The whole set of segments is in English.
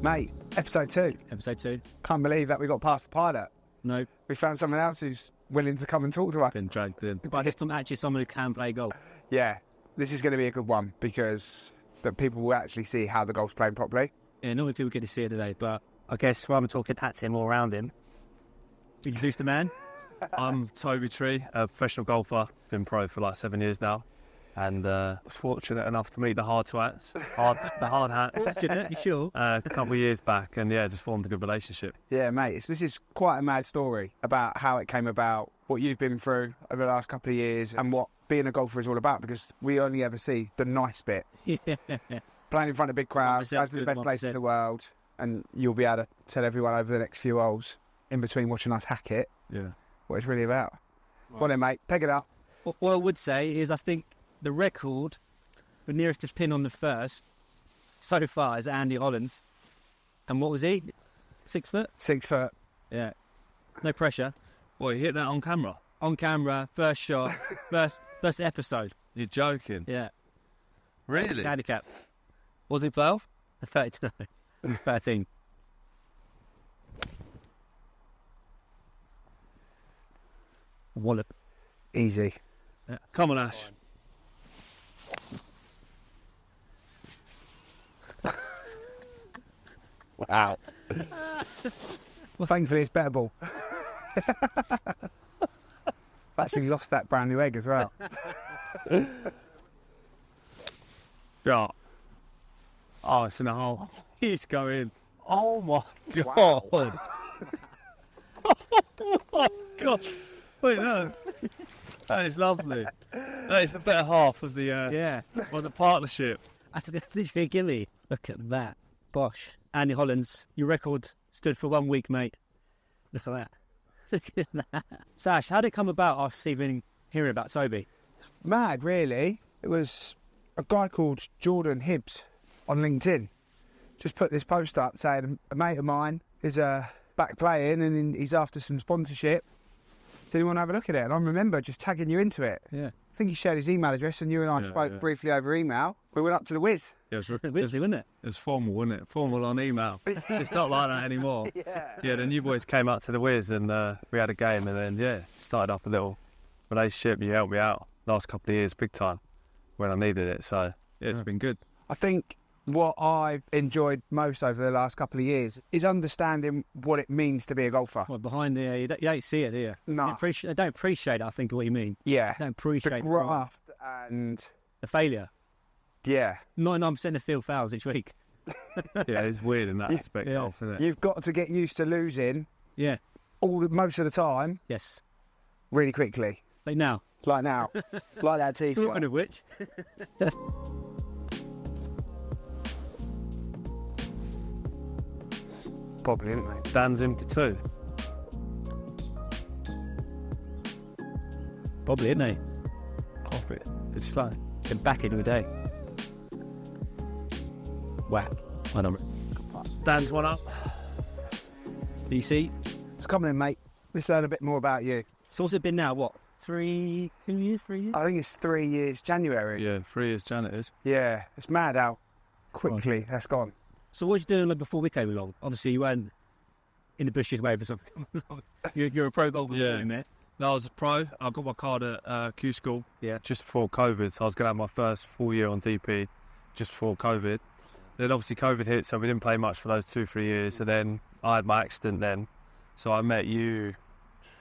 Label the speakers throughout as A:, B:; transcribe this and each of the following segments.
A: Mate, episode 2.
B: Episode 2.
A: Can't believe that we got past the pilot.
B: No.
A: We found someone else who's willing to come and talk to us.
B: Been dragged in. But it's not actually someone who can play golf.
A: Yeah, this is going to be a good one because that people will actually see how the golf's playing properly.
B: Yeah, normally people get to see it today, but I guess rather than talking at him or around him, introduce the man.
C: I'm Toby Tree, a professional golfer. Been pro for like 7 years now. And was fortunate enough to meet the HardHats, the HardHats,
B: You sure?
C: a couple of years back, and yeah, just formed a good relationship.
A: Yeah, mate, this is quite a mad story about how it came about, what you've been through over the last couple of years, and what being a golfer is all about, because we only ever see the nice bit.
B: Yeah.
A: Playing in front of big crowds,
B: 100%
A: that's the best place in the world, and you'll be able to tell everyone over the next few holes, in between watching us hack it, what it's really about. Right. Well then, mate, peg it up.
B: What I would say is I think the record, the nearest to pin on the first, so far is Andy Holland's. And what was he? 6 foot?
A: 6 foot.
B: Yeah. No pressure.
C: Well, you hit that on camera?
B: On camera, first shot, first episode.
C: You're joking?
B: Yeah.
C: Really?
B: Handicap. Was it 12? 32. 13. Wallop.
A: Easy.
B: Yeah.
C: Come on, Ash.
A: Wow. Well, thankfully it's better ball. I've actually lost that brand new egg as well.
C: Yeah. Oh, it's in a hole.
B: He's going.
C: Oh my God.
A: Wow.
C: Oh my God. Wait, no. That is lovely. That is the better half of the of the partnership.
B: This Gilly. Look at that. Bosh. Andy Holland's, your record stood for 1 week, mate. Look at that. Look at that. Sash, how did it come about us even hearing about Toby?
A: Mad, really. It was a guy called Jordan Hibbs on LinkedIn. Just put this post up saying a mate of mine is back playing and he's after some sponsorship. Did you want to have a look at it? And I remember just tagging you into it.
B: Yeah.
A: I think he shared his email address and you and I spoke briefly over email. We went up to the Wiz.
C: Yeah, it was,
B: Wasn't it?
C: it was formal, wasn't it? Formal on email. It's not like that anymore. Yeah, the new boys came up to the Wiz and we had a game and then, started up a little relationship. You helped me out last couple of years, big time, when I needed it. So, it's been good.
A: I think what I've enjoyed most over the last couple of years is understanding what it means to be a golfer.
B: Well, behind the, you don't see it, do you?
A: No.
B: I don't appreciate it, I think, what you mean.
A: Yeah.
B: I don't appreciate
A: the graft and
B: the failure.
A: Yeah.
B: 99% of field fouls each week.
C: Yeah, it's weird in that aspect,
A: Yeah.
C: isn't it?
A: You've got to get used to losing
B: Yeah.
A: most of the time
B: Yes.
A: really quickly.
B: Like now.
A: Like now. Like that teeth.
B: Talking of which.
A: Probably, isn't it?
C: Dan's in for 2.
B: Probably, isn't he?
C: Pop it.
B: It's slow. Been back into the day. Whack. I don't know.
C: Dan's one up.
B: DC.
A: It's coming in, mate. Let's learn a bit more about you.
B: So what's it been now? What? 2 years?
A: I think it's 3 years, January.
C: Yeah, 3 years Janet is.
A: Yeah. It's mad how quickly that's gone.
B: So what was you doing like, before we came along? Obviously you weren't in the bushes waiting for something. You're a pro golfer, man.
C: No, I was a pro. I got my card at Q School.
B: Yeah.
C: Just before COVID, so I was going to have my first full year on DP just before COVID. Then obviously COVID hit, so we didn't play much for those 2-3 years. And then I had my accident then, so I met you.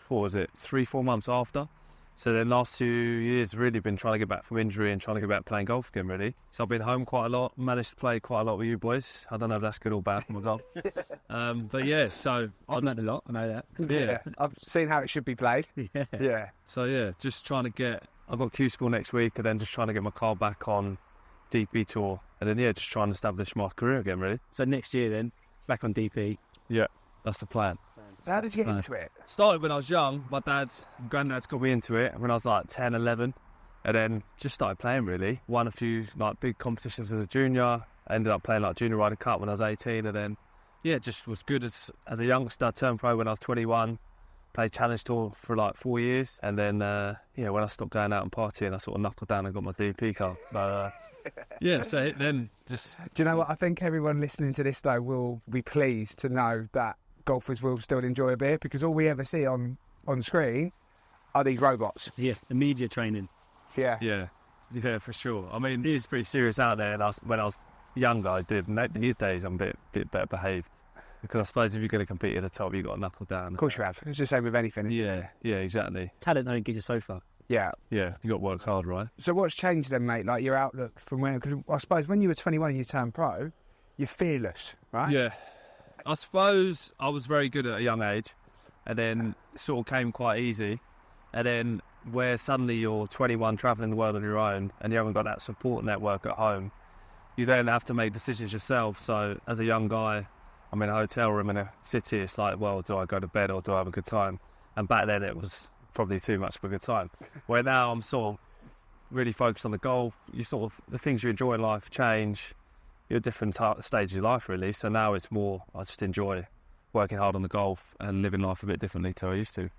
C: What was it? 3-4 months after. So then last 2 years really been trying to get back from injury and trying to get back playing golf again, really. So I've been home quite a lot, managed to play quite a lot with you boys. I don't know if that's good or bad for my golf. But yeah, so
B: I've learned a lot, I know that.
A: Yeah. I've seen how it should be played.
B: Yeah.
A: Yeah.
C: So yeah, just trying to get, I've got Q School next week and then just trying to get my car back on DP Tour. And then just trying to establish my career again, really.
B: So next year then, back on DP.
C: Yeah, that's the plan.
A: So how did you get into it?
C: Started when I was young. My dad's and granddad's got me into it when I was like 10, 11. And then just started playing, really. Won a few like big competitions as a junior. I ended up playing like Junior Ryder Cup when I was 18. And then, just was good as a youngster. I turned pro when I was 21. Played Challenge Tour for like 4 years. And then, when I stopped going out and partying, I sort of knuckled down and got my DP card. But Yeah, so then just...
A: Do you know what? I think everyone listening to this, though, will be pleased to know that golfers will still enjoy a beer, because all we ever see on screen are these robots.
B: Yeah, the media training.
A: Yeah.
C: Yeah, for sure. I mean, it is pretty serious out there, and when I was younger, I did. And these days, I'm a bit better behaved. Because I suppose if you're going to compete at the top, you've got to knuckle down.
A: Of course you have. It's the same with anything. Isn't it?
C: Yeah, exactly.
B: Talent don't get you so far.
A: Yeah.
C: Yeah, you got to work hard, right?
A: So what's changed then, mate? Like your outlook from when? Because I suppose when you were 21 and you turned pro, you're fearless, right?
C: Yeah. I suppose I was very good at a young age, and then it sort of came quite easy. And then where suddenly you're 21 travelling the world on your own and you haven't got that support network at home, you then have to make decisions yourself. So as a young guy, I'm in a hotel room in a city, it's like, well, do I go to bed or do I have a good time? And back then it was probably too much of a good time. Where now I'm sort of really focused on the golf. The things you enjoy in life change. You're at different stage of your life, really. So now it's more, I just enjoy working hard on the golf and living life a bit differently to I used to.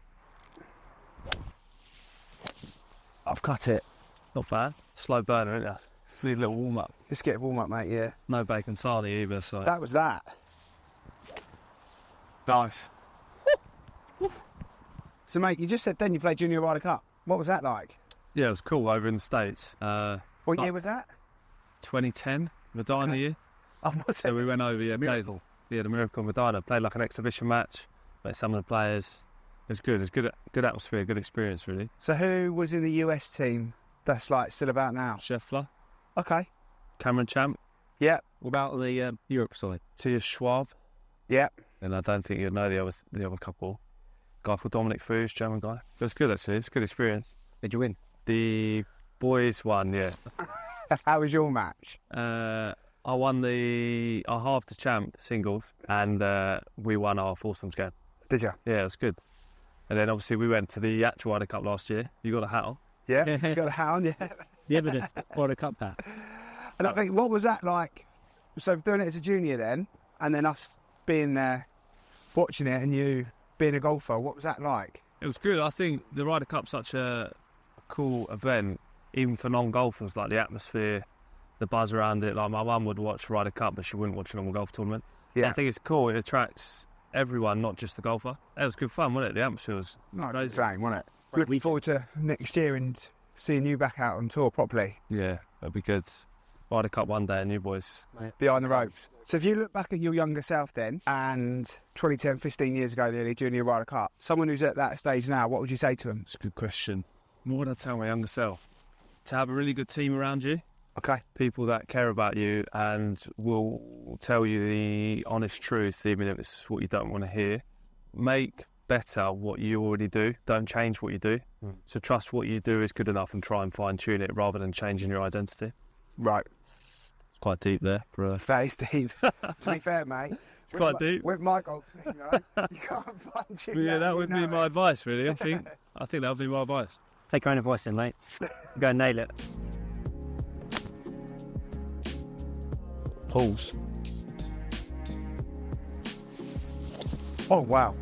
A: I've cut it.
C: Not bad. Slow burner, isn't it? Need a little warm up.
A: Let's get a warm up, mate. Yeah.
C: No bacon sarnie either, so.
A: That was that.
C: Nice.
A: So, mate, you just said then you played Junior Ryder Cup. What was that like?
C: Yeah, it was cool over in the States.
A: What year was that?
C: 2010, Medina year.
A: Oh, was
C: So
A: it?
C: we went over,
A: Miracle.
C: the Miracle in Medina. Played like an exhibition match. Met some of the players. It was good. It was good atmosphere, good experience, really.
A: So who was in the US team that's like still about now?
C: Scheffler,
A: Okay.
C: Cameron Champ,
A: Yeah.
B: What about the Europe side?
C: Tia Schwab,
A: Yeah.
C: and I don't think you'd know the other couple. Guy called Dominic Foos, German guy. It was good, actually. It's a good experience.
B: Did you win?
C: The boys won, yeah.
A: How was your match?
C: I won I halved the champ singles, and we won our foursomes game.
A: Did you?
C: Yeah, it was good. And then obviously we went to the actual Ryder Cup last year. You got a hat on?
A: Yeah. You got a hound, yeah.
B: The evidence for the cup hat.
A: And I think, what was that like? So doing it as a junior then, and then us being there, watching it, and you being a golfer, what was that like?
C: It was good. I think the Ryder Cup's such a cool event, even for non-golfers, like the atmosphere, the buzz around it. Like my mum would watch Ryder Cup, but she wouldn't watch a normal golf tournament. So
A: Yeah.
C: I think it's cool. It attracts everyone, not just the golfer. It was good fun, wasn't it? The atmosphere was...
A: No, it's the same, wasn't it? Looking forward to next year and seeing you back out on tour properly.
C: Yeah, that'd be good. Ryder Cup one day and you boys.
A: Behind the ropes. So if you look back at your younger self then, and 2010, 15 years ago nearly, Junior Ryder Cup, someone who's at that stage now, what would you say to them?
C: It's a good question. What would I tell my younger self? To have a really good team around you.
A: Okay.
C: People that care about you and will tell you the honest truth, even if it's what you don't want to hear. Make better what you already do. Don't change what you do. So trust what you do is good enough and try and fine-tune it rather than changing your identity.
A: Right.
C: It's quite deep there.
A: That is deep. To be fair, mate. It's
C: quite deep.
A: With my golf thing, you can't find you.
C: Yeah, that would be my advice, really. I think that would be my advice.
B: Take your own advice then, mate. Go and nail it.
C: Pulls.
A: Oh, wow.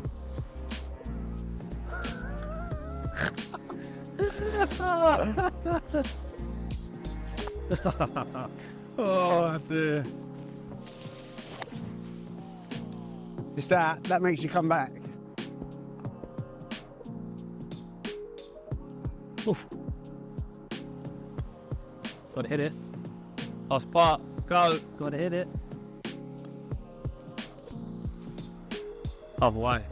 C: Oh, dear.
A: It's that makes you come back.
B: Oof. Gotta hit it.
C: Last part. Go.
B: Gotta hit it.
C: Other way.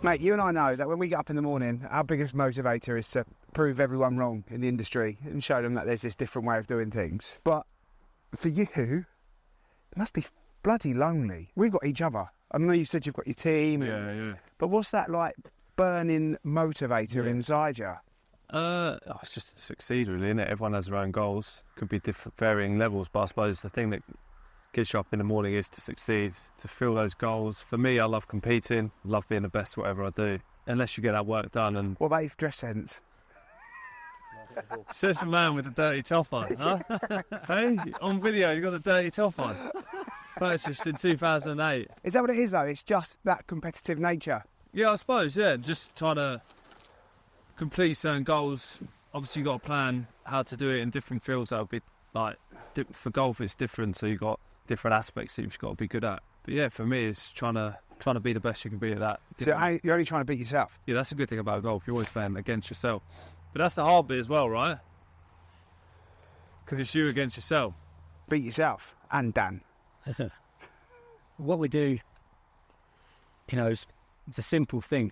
A: Mate, you and I know that when we get up in the morning, our biggest motivator is to prove everyone wrong in the industry and show them that there's this different way of doing things. But for you, it must be bloody lonely. We've got each other. I know you said you've got your team.
C: Yeah.
A: But what's that like burning motivator inside you?
C: It's just to succeed, really, isn't it? Everyone has their own goals. Could be different, varying levels, but I suppose the thing that gets you up in the morning is to succeed, to fill those goals. For me, I love competing, love being the best at whatever I do. Unless you get that work done. And
A: What about your dress sense?
C: says the man with the dirty top on, huh? Hey, on video, you got the dirty top on. Purchased in 2008.
A: Is that what it is, though? It's just that competitive nature.
C: Yeah, I suppose, yeah. Just trying to complete certain goals. Obviously, you've got to plan how to do it in different fields. That would be like for golf it's different, so you've got different aspects that you've got to be good at. But yeah, for me, it's trying to be the best you can be at that.
A: You're only trying to beat yourself.
C: Yeah, that's a good thing about golf. You're always playing against yourself. But that's the hard bit as well, right? Because it's you against yourself.
A: Beat yourself and Dan.
B: What we do, it's a simple thing.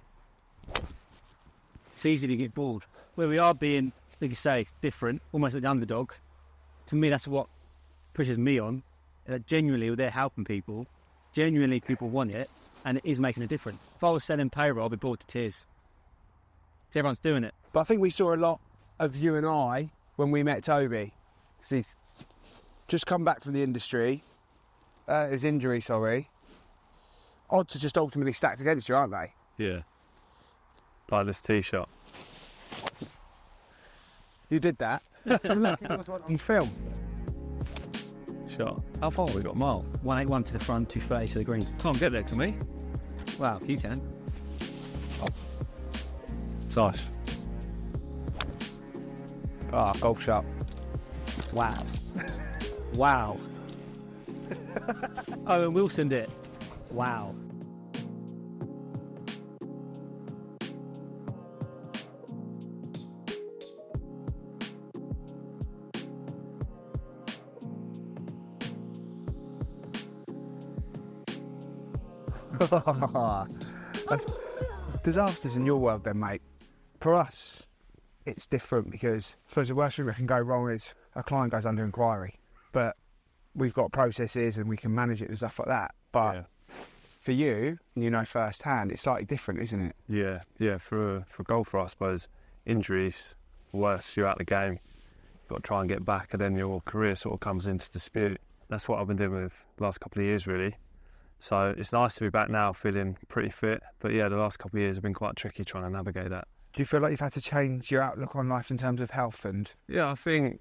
B: It's easy to get bored. Where we are being, like you say, different, almost like the underdog. To me, that's what pushes me on. Genuinely, they're helping people. Genuinely, people want it, and it is making a difference. If I was selling payroll, I'd be bored to tears. 'Cause everyone's doing it.
A: But I think we saw a lot of you and I when we met Toby. Because he's just come back from the industry. His injury, sorry. Odds are just ultimately stacked against you, aren't they?
C: Yeah. Like this tee shot.
A: You did that. On film.
C: Shot. How far have we got? A mile?
B: 181 to the front, 230 to the green.
C: Can't get there, can we?
B: Wow, you can.
C: It's nice.
A: Golf shot.
B: Wow. Wow. Owen Wilson did it. Wow.
A: Disasters in your world then, mate. For us, it's different because I suppose the worst thing that can go wrong is a client goes under inquiry. But we've got processes and we can manage it and stuff like that. But for you, firsthand, it's slightly different, isn't it?
C: Yeah. For a golfer, I suppose, injuries, worse, you're out of the game. You've got to try and get back, and then your career sort of comes into dispute. That's what I've been doing with the last couple of years, really. So it's nice to be back now, feeling pretty fit. But yeah, the last couple of years have been quite tricky trying to navigate that.
A: Do you feel like you've had to change your outlook on life in terms of health and...
C: Yeah, I think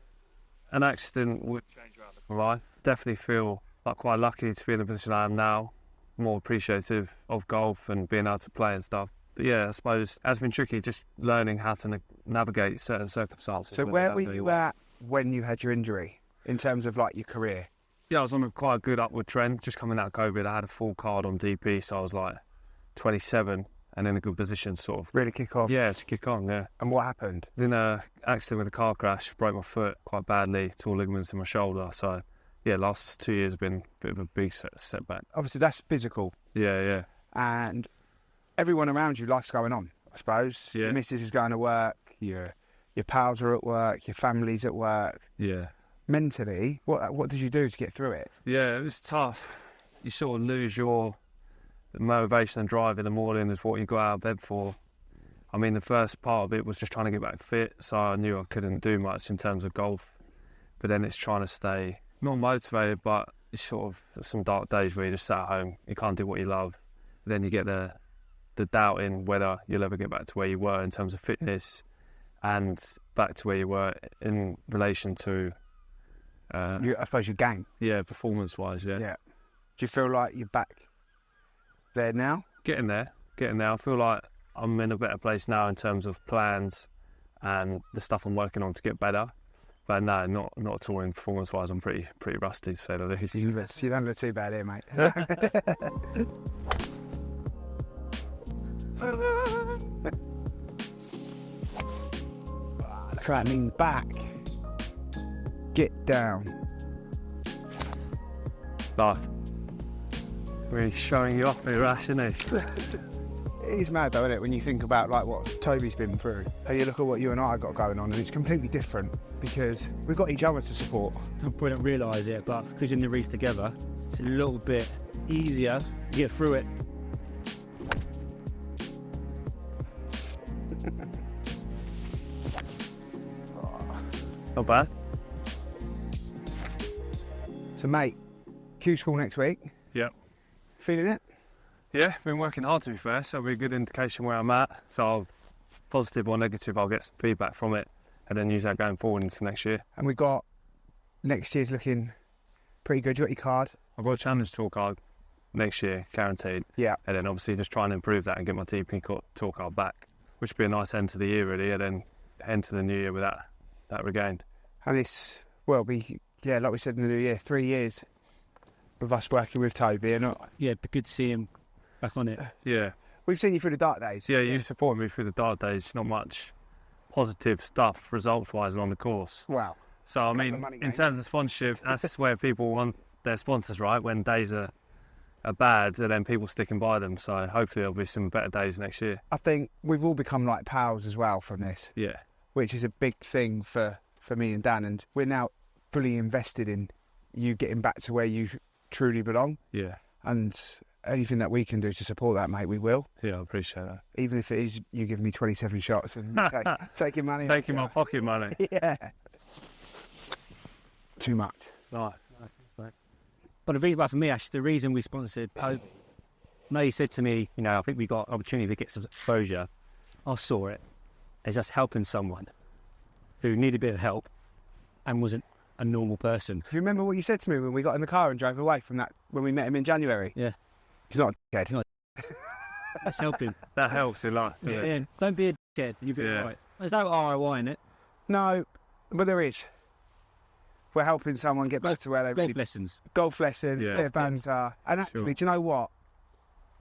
C: an accident would change your outlook on life. Definitely feel like quite lucky to be in the position I am now. More appreciative of golf and being able to play and stuff. But yeah, I suppose it has been tricky just learning how to navigate certain circumstances.
A: So where were you at when you had your injury in terms of like your career?
C: Yeah, I was on a quite good upward trend. Just coming out of COVID, I had a full card on DP, so I was like 27 and in a good position, sort of.
A: Really kick on?
C: Yeah, to kick on, yeah.
A: And what happened?
C: I was in an accident with a car crash, broke my foot quite badly, tore ligaments in my shoulder. So, yeah, last 2 years have been a bit of a big setback.
A: Obviously, that's physical.
C: Yeah.
A: And everyone around you, life's going on, I suppose.
C: Yeah.
A: Your missus is going to work, your pals are at work, your family's at work.
C: Yeah.
A: Mentally, what did you do to get through it?
C: Yeah, it was tough. You sort of lose your motivation and drive in the morning is what you go out of bed for. I mean, the first part of it was just trying to get back fit, so I knew I couldn't do much in terms of golf. But then it's trying to stay not motivated, but it's sort of some dark days where you just sat at home, you can't do what you love. Then you get the doubt in whether you'll ever get back to where you were in terms of fitness and back to where you were in relation to
A: I suppose your game.
C: Yeah, performance-wise, yeah.
A: Yeah. Do you feel like you're back there now?
C: Getting there. I feel like I'm in a better place now in terms of plans and the stuff I'm working on to get better. But no, not at all in performance-wise. I'm pretty rusty, to say the least.
A: You don't look too bad here, mate. Lean back. Get down.
C: Life. Really showing you off here, Rash, isn't he?
A: It is mad though, isn't it, when you think about like what Toby's been through. How you look at what you and I got going on, and it's completely different because we've got each other to support.
B: I probably don't realise it, but because you're in the race together, it's a little bit easier to get through it.
C: Not bad.
A: So mate, Q school next week.
C: Yep.
A: Feeling it?
C: Yeah, been working hard to be fair, so it'll be a good indication where I'm at. So I'll, positive or negative, I'll get some feedback from it and then use that going forward into next year.
A: And we've got next year's looking pretty good. You got your card?
C: I've got a challenge tour card next year, guaranteed.
A: Yeah.
C: And then obviously just trying to improve that and get my TP tour card back, which would be a nice end to the year really, and then end to the new year with that regained.
A: And this will be yeah, like we said in the new year, 3 years of us working with Toby, and
B: Yeah, but good to see him back on it.
C: Yeah.
A: we've seen you through the dark days.
C: Yeah, you supported me through the dark days. Not much positive stuff results-wise on the course.
A: Wow.
C: So, I
A: Couple of
C: mean,
A: money
C: in
A: gains.
C: terms of sponsorship, that's where people want their sponsors, right? When days are bad, and then people sticking by them. So hopefully there'll be some better days next year.
A: I think we've all become like pals as well from this,
C: Yeah.
A: which is a big thing for me and Dan, and we're now fully invested in you getting back to where you truly belong,
C: Yeah.
A: and anything that we can do to support that, mate, we will.
C: Yeah, I appreciate that.
A: Even if it is you giving me 27 shots and taking money.
C: Taking my pocket money.
A: Yeah. Too much.
C: Right.
B: But the reason why, for me, actually, the reason we sponsored Toby, I know you said to me, you know, I think we got an opportunity to get some exposure. I saw it as just helping someone who needed a bit of help and wasn't a normal person.
A: Do you remember what you said to me when we got in the car and drove away from that, when we met him in January?
B: Yeah.
A: He's not a dickhead.
B: He's not That's helping.
C: That helps a lot.
B: Yeah. Don't be a dickhead. You'll be
C: Yeah.
B: right. There's no ROI in it.
A: No, but there is. We're helping someone get back to where they
B: Golf
A: really...
B: lessons.
A: Golf lessons,
C: Yeah.
A: bit of banter. And actually,
C: Sure.
A: do you know what?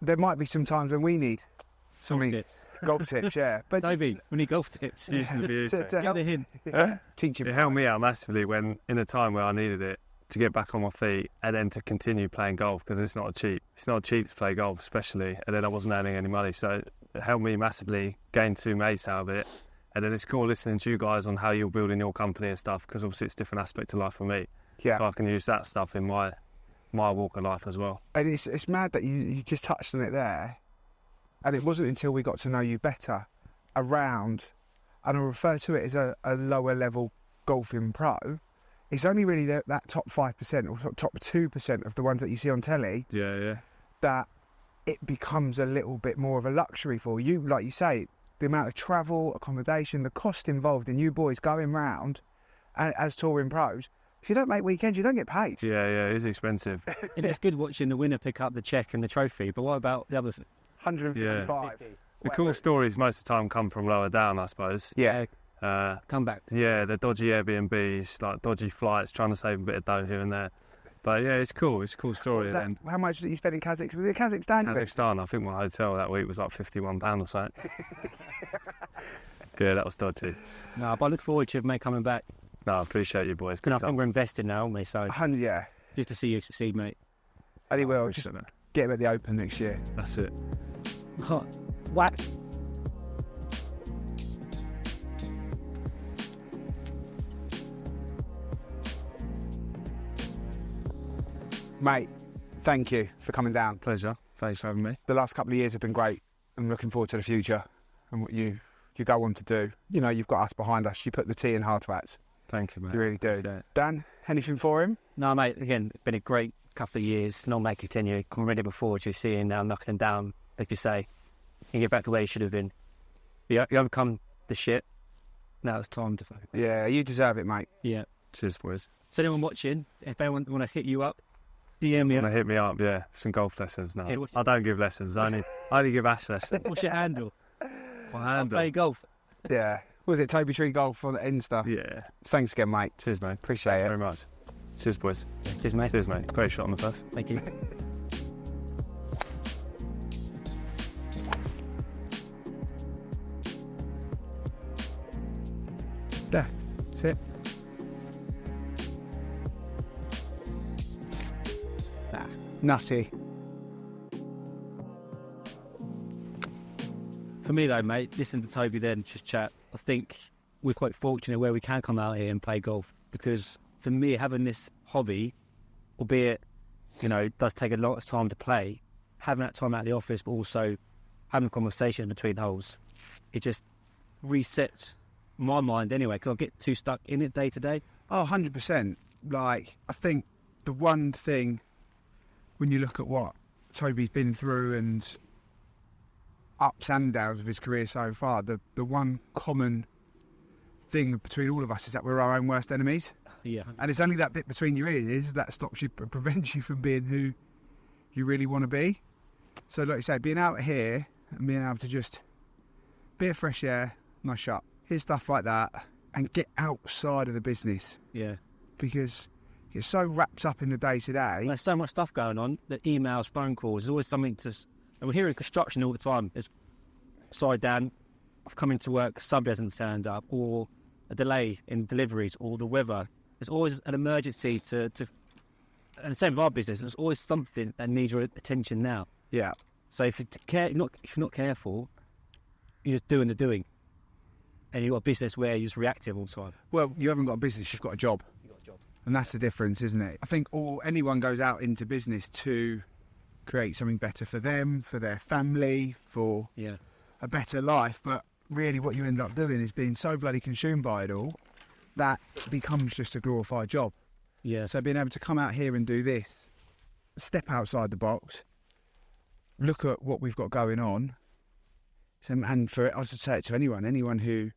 A: There might be some times when we need
B: Golf
A: some
B: tips.
A: golf tips, yeah. But
B: Toby, we need golf tips.
C: Used to be
A: to
B: Get
A: help
B: the hint.
A: teach him.
C: It helped me out massively when, in a time where I needed it, to get back on my feet and then to continue playing golf, because it's not cheap. It's not cheap to play golf, especially, and then I wasn't earning any money, so it helped me massively gain 2 mates out of it. And then it's cool listening to you guys on how you're building your company and stuff, because obviously it's a different aspect of life for me.
A: Yeah.
C: So I can use that stuff in my walk of life as well.
A: And it's mad that you just touched on it there. And it wasn't until we got to know you better around, and I refer to it as a lower level golfing pro. It's only really that top 5% or top 2% of the ones that you see on telly
C: Yeah.
A: that it becomes a little bit more of a luxury for you. Like you say, the amount of travel, accommodation, the cost involved in you boys going round as touring pros. If you don't make weekends, you don't get paid.
C: Yeah, it is expensive.
B: And it's good watching the winner pick up the check and the trophy, but what about the other
A: 155.
C: The cool stories most of the time come from lower down, I suppose.
A: Yeah.
B: come back?
C: Yeah, the dodgy Airbnbs, like dodgy flights, trying to save a bit of dough here and there. But yeah, it's cool. It's a cool story. Then
A: How much did you spend in Kazakhstan? Was it Kazakhstan?
C: Kazakhstan, I think my hotel that week was like £51 or something. Yeah, that was dodgy.
B: No, but I look forward to mate coming back.
C: No, I appreciate you boys.
B: And I think we're invested now, aren't we? So
A: Yeah.
B: just to see you succeed, mate.
A: And he will.
C: Appreciate
A: Just
C: that.
A: get him at the Open next year.
C: That's it.
B: What?
A: Mate, thank you for coming down.
C: Pleasure. Thanks for having me.
A: The last couple of years have been great. I'm looking forward to the future and what you go on to do. You know, you've got us behind us. You put the tea in HardHats.
C: Thank you, mate.
A: You really do.
C: Yeah.
A: Dan, anything for him?
B: No, mate. Again, it's been a great couple of years. Not make continue. I'm really looking forward to seeing now knocking them down, like you say, and get back to where you should have been. You overcome the shit. Now it's time to focus.
A: Yeah, you deserve it, mate.
B: Yeah.
C: Cheers, boys.
B: So anyone watching, if they want to hit you up, DM me.
C: Want to hit me up? Yeah, some golf lessons. No,
B: Yeah, what's
C: I don't give lessons. I only give Ash lessons.
B: What's your handle?
C: My
B: I
C: handle.
B: play golf.
A: Yeah. Was it Toby Tree Golf on the Insta?
C: Yeah.
A: Thanks again, mate.
C: Cheers, mate.
A: Appreciate
C: Thank you
A: it.
C: very much. Cheers, boys.
B: Cheers, mate.
C: Cheers, mate. Great shot on the first.
B: Thank you.
A: There. That's it. Nutty.
B: For me though, mate, listening to Toby then just chat, I think we're quite fortunate where we can come out here and play golf, because for me, having this hobby, albeit, you know, it does take a lot of time to play, having that time out of the office, but also having a conversation between holes, it just resets my mind anyway, because I get too stuck in it day to day.
A: Oh, 100%. Like, I think the one thing, when you look at what Toby's been through and ups and downs of his career so far, the one common thing between all of us is that we're our own worst enemies.
B: Yeah.
A: And it's only that bit between your ears that stops you, prevents you from being who you really want to be. So like you say, being out here and being able to just bit of fresh air, nice shot, hear stuff like that, and get outside of the business.
B: Yeah.
A: Because get so wrapped up in the day-to-day.
B: There's so much stuff going on, the emails, phone calls, there's always something to... And we're hearing construction all the time. It's, sorry, Dan, I've come into work, sub hasn't turned up, or a delay in deliveries, or the weather. There's always an emergency to and the same with our business, there's always something that needs your attention now.
A: Yeah.
B: So if you're not careful, you're just doing the doing. And you've got a business where you're just reactive all the time.
A: Well, you haven't got a business, you've got a job.
B: You've got a job.
A: And that's the difference, isn't it? I think anyone goes out into business to create something better for them, for their family, for a better life. But really what you end up doing is being so bloody consumed by it all that it becomes just a glorified job.
B: Yeah.
A: So being able to come out here and do this, step outside the box, look at what we've got going on, and for it, I should say it to anyone who,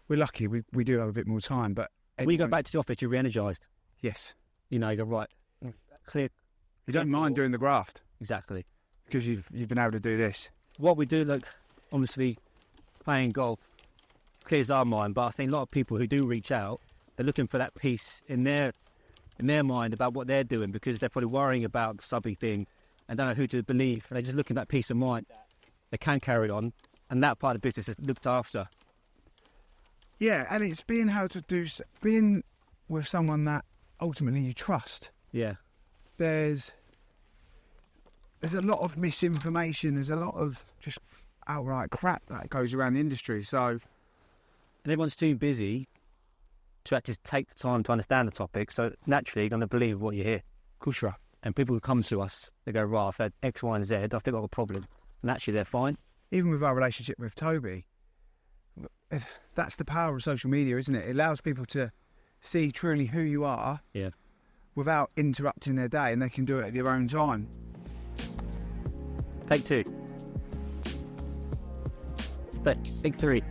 A: we're lucky, we do have a bit more time, but...
B: When you go back to the office, you're re-energised.
A: Yes.
B: You know, you go, right, clear.
A: You don't mind doing the graft.
B: Exactly.
A: Because you've been able to do this.
B: What we do, look, obviously, playing golf clears our mind, but I think a lot of people who do reach out, they're looking for that peace in their mind about what they're doing, because they're probably worrying about the subby thing and don't know who to believe. And they're just looking for that peace of mind. They can carry on, and that part of the business is looked after.
A: Yeah, and it's being being with someone that ultimately you trust.
B: Yeah.
A: There's a lot of misinformation. There's a lot of just outright crap that goes around the industry. So,
B: and everyone's too busy to actually take the time to understand the topic. So naturally, you're going to believe what you hear.
A: Kushra.
B: And people who come to us, they go, right, I've had X, Y, and Z. I've got a problem, and actually they're fine.
A: Even with our relationship with Toby, that's the power of social media, isn't it? It allows people to see truly who you are, without interrupting their day, and they can do it at their own time.
B: Take two. Take three.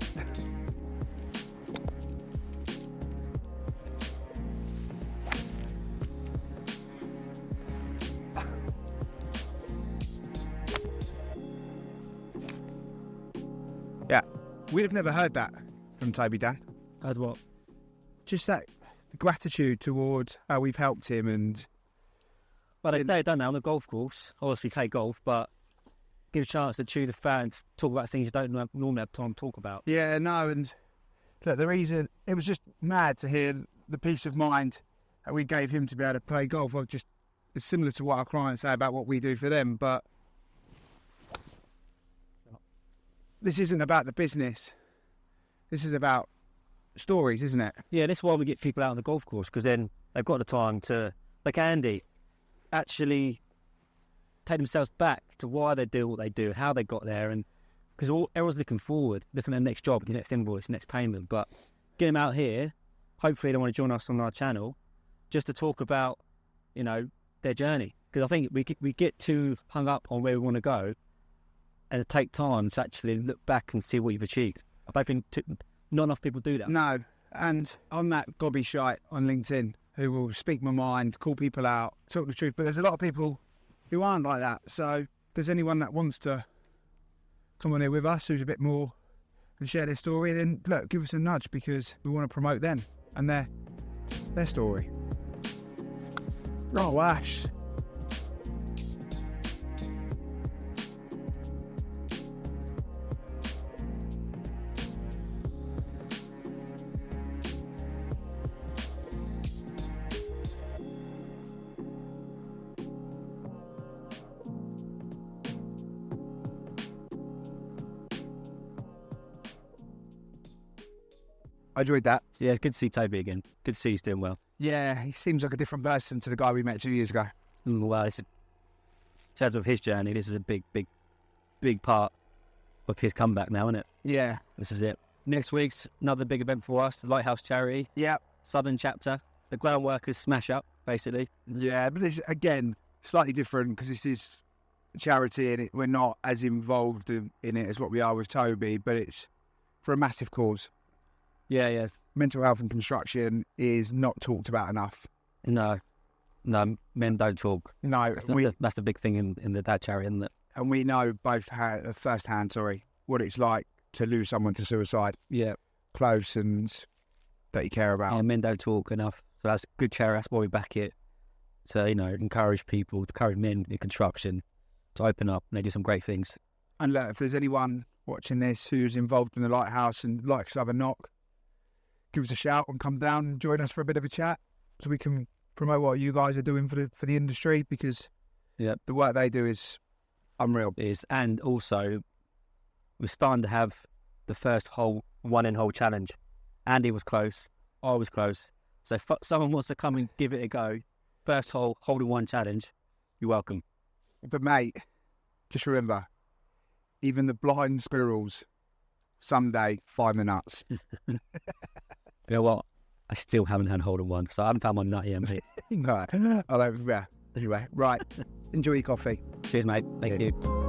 A: Yeah, we'd have never heard that from Toby, Dan.
B: Heard what?
A: Just that gratitude towards how we've helped him, and...
B: Well, they say it done now on the golf course. Obviously, play golf, but give a chance to chew the fat and talk about things you don't normally have time to talk about.
A: Yeah, no, and look, the reason... It was just mad to hear the peace of mind that we gave him to be able to play golf. It's similar to what our clients say about what we do for them, but... This isn't about the business. This is about stories, isn't it?
B: Yeah, that's why we get people out on the golf course, because then they've got the time to, like Andy, actually take themselves back to why they do what they do, how they got there, and because everyone's looking forward, looking at their next job, next invoice, next payment. But get them out here. Hopefully, they want to join us on our channel just to talk about, their journey. Because I think we get too hung up on where we want to go, and take time to actually look back and see what you've achieved. I don't think not enough people do that.
A: No, and I'm that gobby shite on LinkedIn who will speak my mind, call people out, talk the truth. But there's a lot of people who aren't like that. So if there's anyone that wants to come on here with us who's a bit more and share their story, then look, give us a nudge, because we want to promote them and their story. Oh, Ash. I enjoyed that.
B: Yeah, it's good to see Toby again. Good to see he's doing well.
A: Yeah, he seems like a different person to the guy we met 2 years ago.
B: Well, in terms of his journey, this is a big part of his comeback now, isn't it?
A: Yeah.
B: This is it. Next week's another big event for us, the Lighthouse Charity.
A: Yeah.
B: Southern chapter. The ground workers smash up, basically.
A: Yeah, but it's, again, slightly different because this is charity and we're not as involved in it as what we are with Toby, but it's for a massive cause.
B: Yeah.
A: Mental health and construction is not talked about enough.
B: No, men don't talk.
A: No.
B: That's the big thing in that charity, isn't it?
A: And we know both firsthand, what it's like to lose someone to suicide.
B: Yeah.
A: Close and that you care about.
B: And men don't talk enough. So that's good charity. That's why we back it. to, encourage people, encourage men in construction to open up, and they do some great things.
A: And look, if there's anyone watching this who's involved in the lighthouse and likes to have a knock, give us a shout and come down and join us for a bit of a chat, so we can promote what you guys are doing for the industry, because the work they do is unreal.
B: And also, we're starting to have the first hole, 1-in-hole challenge. Andy was close, I was close. So if someone wants to come and give it a go, first hole, hole-in-one challenge, you're welcome.
A: But mate, just remember, even the blind squirrels someday find the nuts.
B: You know what? I still haven't had hole-in-one, so I haven't found my nut yet, mate.
A: Right. Anyway, right. Enjoy your coffee.
B: Cheers, mate. Thank you.